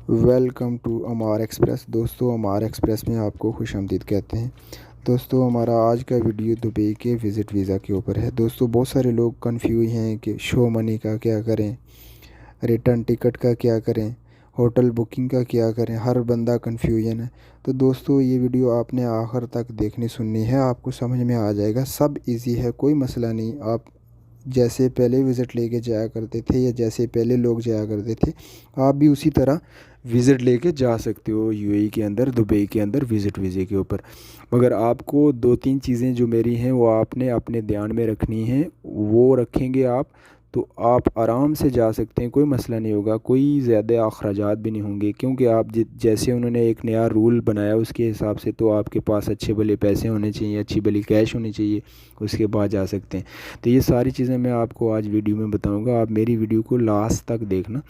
Welcome to Amar express. दोस्तों, अमार express में आपको खुशामदीद कहते हैं। दोस्तों, हमारा आज का वीडियो दुबई के विज़िट वीज़ा के ऊपर है। दोस्तों, बहुत सारे लोग कंफ्यूज हैं कि शो मनी का क्या करें, रिटर्न टिकट का क्या करें, होटल बुकिंग का क्या करें। हर बंदा कंफ्यूजन है। तो दोस्तों, ये वीडियो आपने आखिर तक देखनी सुननी है, आपको समझ में आ जाएगा। सब इजी है, कोई मसला नहीं। आप जैसे पहले विज़िट लेके जाया करते थे या जैसे पहले लोग जाया करते थे, आप भी उसी तरह विज़िट लेके जा सकते हो यूएई के अंदर, दुबई के अंदर विज़िट वीज़े के ऊपर। मगर आपको दो तीन चीज़ें जो मेरी हैं वो आपने अपने ध्यान में रखनी हैं। वो रखेंगे आप तो आप आराम से जा सकते हैं, कोई मसला नहीं होगा, कोई ज़्यादा अखराजात भी नहीं होंगे। क्योंकि आप जैसे उन्होंने एक नया रूल बनाया उसके हिसाब से तो आपके पास अच्छे भले पैसे होने चाहिए, अच्छी भली कैश होनी चाहिए, उसके बाद जा सकते हैं। तो ये सारी चीज़ें मैं आपको आज वीडियो में बताऊंगा। आप मेरी वीडियो को लास्ट तक देखना,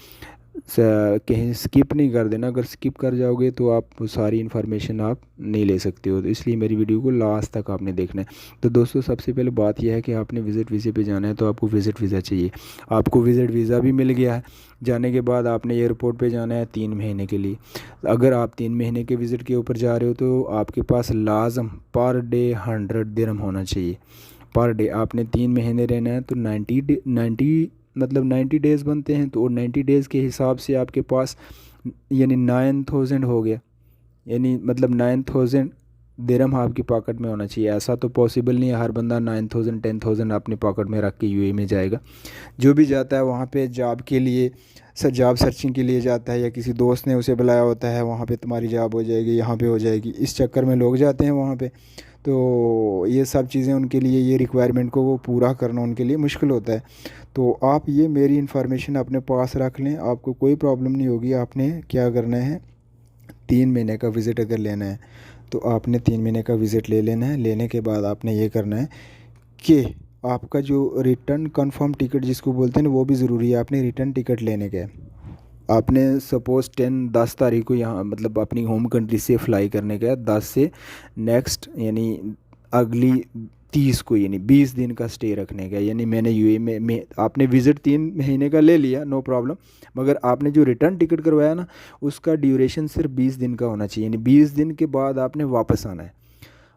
कहीं स्किप नहीं कर देना। अगर स्किप कर जाओगे तो आप वो सारी इन्फॉर्मेशन आप नहीं ले सकते हो। तो इसलिए मेरी वीडियो को लास्ट तक आपने देखना है। तो दोस्तों, सबसे पहले बात यह है कि आपने विज़िट वीज़े पे जाना है तो आपको विज़िट वीज़ा चाहिए। आपको विज़िट वीज़ा भी मिल गया है। जाने के बाद आपने एयरपोर्ट पे जाना है 3 महीने के लिए। अगर आप 3 महीने के विज़िट के ऊपर जा रहे हो तो आपके पास लाजम पर डे 100 दिरहम होना चाहिए। पर डे आपने 3 महीने रहना है तो 90 डेज़ बनते हैं। तो 90 डेज़ के हिसाब से आपके पास यानी 9000 हो गया। यानी मतलब 9000 दिरहम आपकी पॉकेट में होना चाहिए। ऐसा तो पॉसिबल नहीं है हर बंदा 9000 10,000 अपनी पॉकेट में रख के यूएई में जाएगा। जो भी जाता है वहाँ पे जॉब के लिए, जॉब सर्चिंग के लिए जाता है, या किसी दोस्त ने उसे बुलाया होता है वहाँ पे तुम्हारी जॉब हो जाएगी, यहाँ पे हो जाएगी, इस चक्कर में लोग जाते हैं वहाँ पे। तो ये सब चीज़ें उनके लिए, ये रिक्वायरमेंट को वो पूरा करना उनके लिए मुश्किल होता है। तो आप ये मेरी इन्फॉर्मेशन अपने पास रख लें, आपको कोई प्रॉब्लम नहीं होगी। आपने क्या करना है, 3 महीने का विज़िट अगर लेना है तो आपने 3 महीने का विज़िट ले लेना है। लेने के बाद आपने ये करना है कि आपका जो रिटर्न कंफर्म टिकट जिसको बोलते हैं ना, वो भी ज़रूरी है। आपने रिटर्न टिकट लेने का है। आपने सपोज़ 10 तारीख को यहाँ मतलब अपनी होम कंट्री से फ़्लाई करने का है, 10 से नेक्स्ट यानी अगली 30 को, यानी 20 दिन का स्टे रखने का है। यानी मैंने यूएई में आपने विज़िट 3 महीने का ले लिया, नो प्रॉब्लम। मगर आपने जो रिटर्न टिकट करवाया ना, उसका ड्यूरेशन सिर्फ 20 दिन का होना चाहिए। यानी 20 दिन के बाद आपने वापस आना है।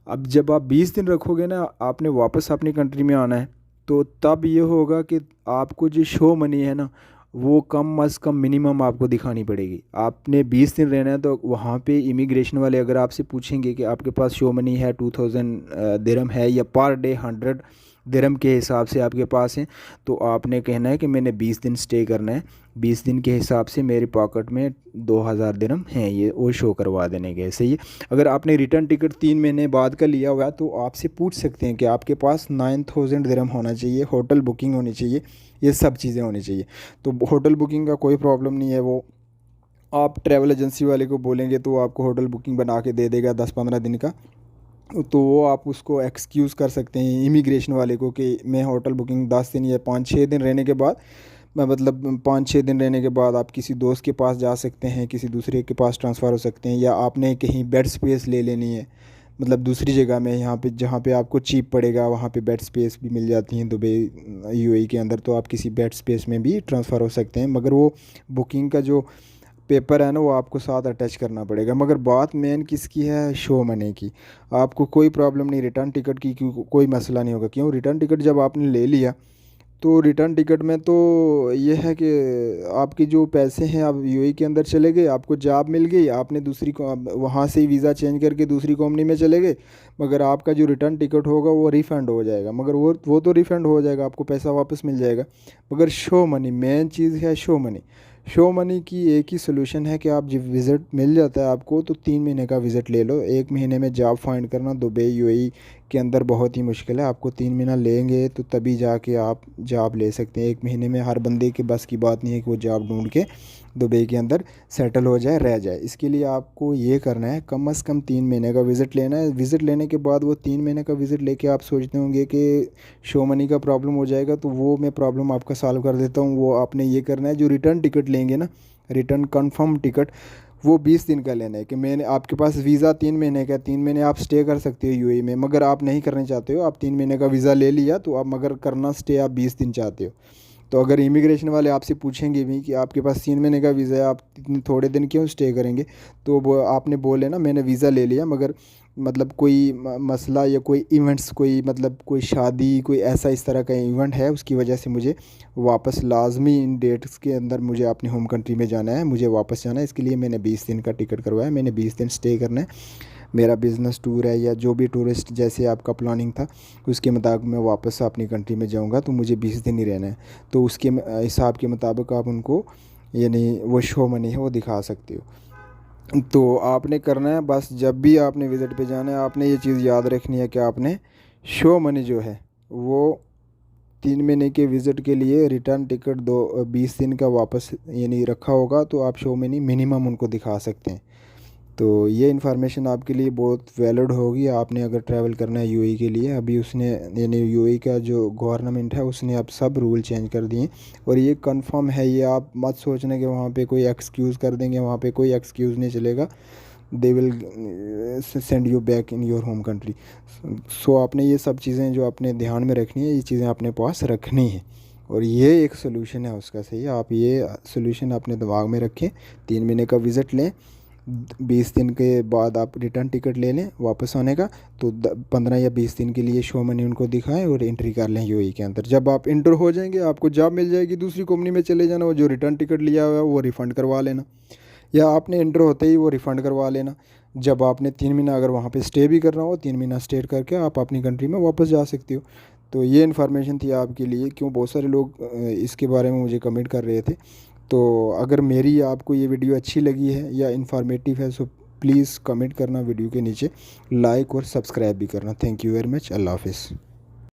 अब जब आप 20 दिन रखोगे ना, आपने वापस अपनी कंट्री में आना है। तो तब ये होगा कि आपको जो शो मनी है ना, वो कम अज़ कम मिनिमम आपको दिखानी पड़ेगी। आपने 20 दिन रहना है तो वहाँ पे इमिग्रेशन वाले अगर आपसे पूछेंगे कि आपके पास शो मनी है 2000 दिरहम है या पर डे 100 दिरहम के हिसाब से आपके पास है, तो आपने कहना है कि मैंने 20 दिन स्टे करना है। 20 दिन के हिसाब से मेरी पॉकेट में 2000 दिरहम हैं, ये वो शो करवा देने के। सही है। अगर आपने रिटर्न टिकट 3 महीने बाद का लिया हुआ है तो आपसे पूछ सकते हैं कि आपके पास 9000 दिरहम होना चाहिए, होटल बुकिंग होनी चाहिए, ये सब चीज़ें होनी चाहिए। तो होटल बुकिंग का कोई प्रॉब्लम नहीं है। वो आप ट्रैवल एजेंसी वाले को बोलेंगे तो वो आपको होटल बुकिंग बना के दे देगा 10-15 दिन का। तो वो आप उसको एक्सक्यूज़ कर सकते हैं इमिग्रेशन वाले को कि मैं होटल बुकिंग 10 दिन या 5-6 दिन रहने के बाद, मैं मतलब 5-6 दिन रहने के बाद आप किसी दोस्त के पास जा सकते हैं, किसी दूसरे के पास ट्रांसफ़र हो सकते हैं, या आपने कहीं बेड स्पेस ले लेनी है मतलब दूसरी जगह में, यहाँ पे जहाँ पे आपको चीप पड़ेगा वहाँ पे बेड स्पेस भी मिल जाती हैं दुबई यूएई के अंदर। तो आप किसी बेड स्पेस में भी ट्रांसफ़र हो सकते हैं। मगर वो बुकिंग का जो पेपर है ना, वो आपको साथ अटैच करना पड़ेगा। मगर बात मेन किसकी है, शो मनी की। आपको कोई प्रॉब्लम नहीं रिटर्न टिकट की, क्यों कोई मसला नहीं होगा। क्यों, रिटर्न टिकट जब आपने ले लिया तो रिटर्न टिकट में तो ये है कि आपके जो पैसे हैं आप यूएई के अंदर चले गए, आपको जॉब मिल गई, आपने दूसरी को वहाँ से वीज़ा चेंज करके दूसरी कंपनी में चले गए। मगर आपका जो रिटर्न टिकट होगा वो रिफ़ंड हो जाएगा। मगर वो तो रिफ़ंड हो जाएगा, आपको पैसा वापस मिल जाएगा। मगर शो मनी मेन चीज़ है, शो मनी। शो मनी की एक ही सोल्यूशन है कि आप जब विज़िट मिल जाता है आपको तो 3 महीने का विज़िट ले लो। 1 महीने में जॉब फाइंड करना दुबई यूएई के अंदर बहुत ही मुश्किल है। आपको 3 महीना लेंगे तो तभी जाके आप जॉब ले सकते हैं। 1 महीने में हर बंदे के बस की बात नहीं है कि वो जॉब ढूंढ के दुबई के अंदर सेटल हो जाए, रह जाए। इसके लिए आपको ये करना है, कम से कम 3 महीने का विज़िट लेना है। विज़िट लेने के बाद वो 3 महीने का विज़िट लेके आप सोचते होंगे कि शो मनी का प्रॉब्लम हो जाएगा, तो वो मैं प्रॉब्लम आपका सॉल्व कर देता हूँ। वो आपने ये करना है, जो रिटर्न टिकट लेंगे ना, रिटर्न कन्फर्म टिकट, वो 20 दिन का लेना है। कि मैंने आपके पास वीज़ा 3 महीने का, 3 महीने आप स्टे कर सकते हो यूएई में। मगर आप नहीं करना चाहते हो, आप 3 महीने का वीज़ा ले लिया तो आप मगर करना स्टे आप 20 दिन चाहते हो, तो अगर इमिग्रेशन वाले आपसे पूछेंगे भी कि आपके पास 3 महीने का वीज़ा है, आप इतने थोड़े दिन क्यों स्टे करेंगे, तो वो आपने बोले ना मैंने वीज़ा ले लिया, मगर मतलब कोई मसला या कोई इवेंट्स, कोई मतलब कोई शादी, कोई ऐसा इस तरह का इवेंट है, उसकी वजह से मुझे वापस लाजमी इन डेट्स के अंदर मुझे अपनी होम कंट्री में जाना है, मुझे वापस जाना है। इसके लिए मैंने 20 दिन का टिकट करवाया, मैंने 20 दिन स्टे करना है। मेरा बिज़नेस टूर है या जो भी टूरिस्ट जैसे आपका प्लानिंग था, उसके मुताबिक मैं वापस अपनी कंट्री में जाऊंगा, तो मुझे 20 दिन ही रहना है। तो उसके हिसाब के मुताबिक आप उनको यानी वो शो मनी है वो दिखा सकते हो। तो आपने करना है बस, जब भी आपने विज़िट पे जाना है आपने ये चीज़ याद रखनी है कि आपने शो मनी जो है वो 3 महीने के विज़िट के लिए रिटर्न टिकट 20 दिन का वापस यानी रखा होगा, तो आप शो मनी मिनिमम उनको दिखा सकते हैं। तो ये इन्फॉर्मेशन आपके लिए बहुत वैलिड होगी, आपने अगर ट्रैवल करना है यूएई के लिए। अभी उसने यानी यूएई का जो गवर्नमेंट है उसने अब सब रूल चेंज कर दिए, और ये कंफर्म है, ये आप मत सोचना कि वहाँ पे कोई एक्सक्यूज़ कर देंगे, वहाँ पे कोई एक्सक्यूज़ नहीं चलेगा। They will send you back in your home country. So आपने ये सब चीज़ें जो अपने ध्यान में रखनी है, ये चीज़ें अपने पास रखनी है, और ये एक सोल्यूशन है उसका। सही है, आप ये सोल्यूशन अपने दिमाग में रखें। 3 महीने का विज़िट लें, 20 दिन के बाद आप रिटर्न टिकट ले लें वापस आने का, तो 15 या 20 दिन के लिए शो मनी उनको दिखाएं और एंट्री कर लें यूएई के अंदर। जब आप इंटर हो जाएंगे आपको जॉब मिल जाएगी, दूसरी कंपनी में चले जाना, वो जो रिटर्न टिकट लिया हुआ है वो रिफ़ंड करवा लेना, या आपने इंटर होते ही वो रिफ़ंड करवा लेना। जब आपने 3 महीना अगर वहाँ पे स्टे भी करना हो, 3 महीना स्टे करके आप अपनी कंट्री में वापस जा सकते हो। तो ये इन्फॉर्मेशन थी आपके लिए। क्यों बहुत सारे लोग इसके बारे में मुझे कमेंट कर रहे थे। तो अगर मेरी आपको ये वीडियो अच्छी लगी है या इन्फॉर्मेटिव है, सो प्लीज़ कमेंट करना वीडियो के नीचे, लाइक और सब्सक्राइब भी करना। Thank you very much. अल्लाह हाफ़िज़।